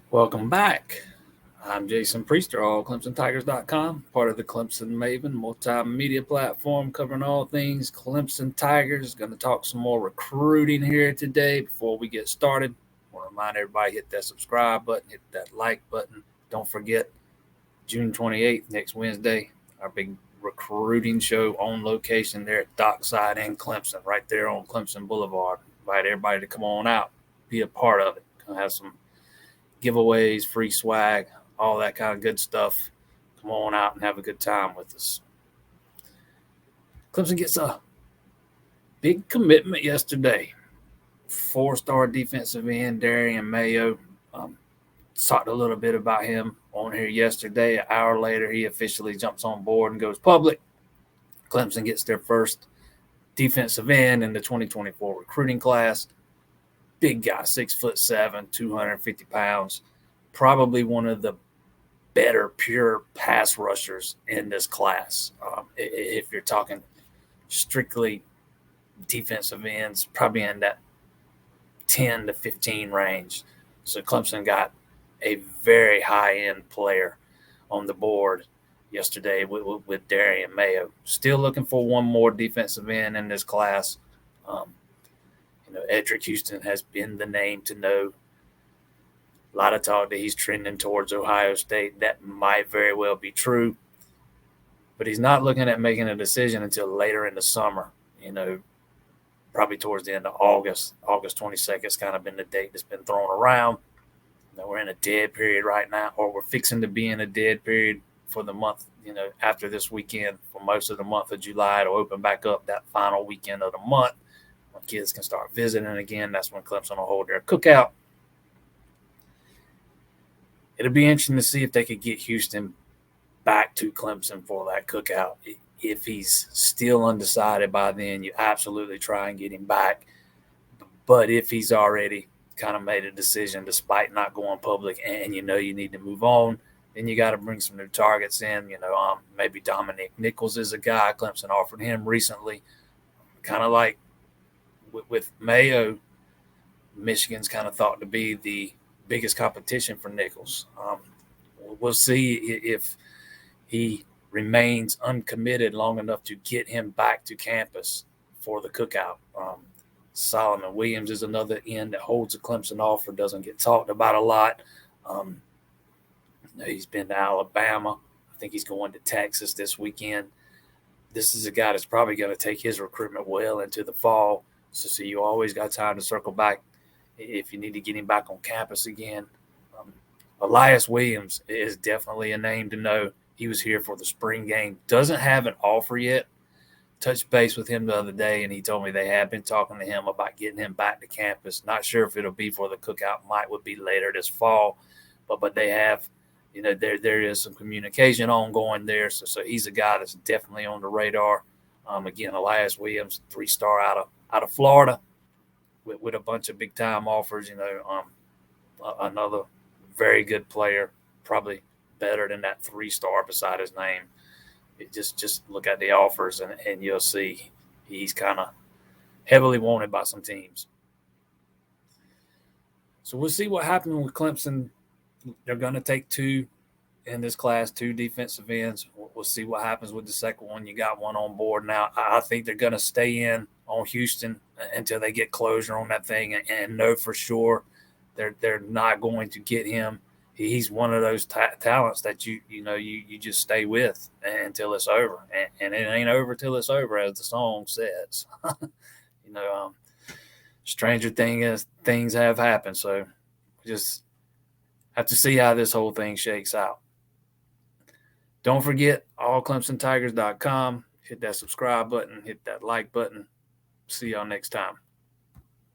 Welcome back. I'm Jason Priester, allClemsonTigers.com, part of the Clemson Maven multimedia platform covering all things Clemson Tigers. Going to talk some more recruiting here today. Before we get started, I want to remind everybody, hit that subscribe button, hit that like button. Don't forget, June 28th, next Wednesday, our big recruiting show on location there at Dockside in Clemson, right there on Clemson Boulevard. Invite everybody to come on out, be a part of it. Gonna have some giveaways, free swag, all that kind of good stuff. Come on out and have a good time with us. Clemson gets a big commitment yesterday. Four-star defensive end Darien Mayo. Talked a little bit about him on here yesterday. An hour later, he officially jumps on board and goes public. Clemson gets their first defensive end in the 2024 recruiting class. Big guy, 6'7", 250 pounds. Probably one of the better pure pass rushers in this class. If you're talking strictly defensive ends, probably in that 10 to 15 range. So Clemson got a very high-end player on the board yesterday with Darien Mayo. Still looking for one more defensive end in this class. Edric Houston has been the name to know. A lot of talk that he's trending towards Ohio State. That might very well be true. But he's not looking at making a decision until later in the summer. Probably towards the end of August. August 22nd has kind of been the date that's been thrown around. We're in a dead period right now, or we're fixing to be in a dead period for the month, after this weekend, for most of the month of July. It'll open back up that final weekend of the month when kids can start visiting again. That's when Clemson will hold their cookout. It'll be interesting to see if they could get Houston back to Clemson for that cookout. If he's still undecided by then, you absolutely try and get him back. But if he's already kind of made a decision despite not going public and you need to move on, then you got to bring some new targets in. Maybe Dominic Nichols is a guy. Clemson offered him recently. Kind of like with Mayo, Michigan's kind of thought to be the biggest competition for Nichols. We'll see if he remains uncommitted long enough to get him back to campus for the cookout. Solomon Williams is another end that holds a Clemson offer, doesn't get talked about a lot. He's been to Alabama. I think he's going to Texas this weekend. This is a guy that's probably going to take his recruitment well into the fall. So you always got time to circle back if you need to get him back on campus again. Elias Williams is definitely a name to know. He was here for the spring game. Doesn't have an offer yet. Touched base with him the other day, and he told me they have been talking to him about getting him back to campus. Not sure if it'll be for the cookout. Would be later this fall, but they have, there is some communication ongoing there. So he's a guy that's definitely on the radar. Again, Elias Williams, 3-star out of Florida, with a bunch of big time offers. Another very good player, probably better than that 3-star beside his name. Just look at the offers and you'll see he's kind of heavily wanted by some teams. So we'll see what happens with Clemson. They're going to take two in this class, two defensive ends. We'll see what happens with the second one. You got one on board now. I think they're going to stay in on Houston until they get closure on that thing and know for sure they're not going to get him. He's one of those talents that you just stay with until it's over, and it ain't over till it's over, as the song says. Stranger things have happened, so we just have to see how this whole thing shakes out. Don't forget, allClemsonTigers.com. Hit that subscribe button, hit that like button. See y'all next time.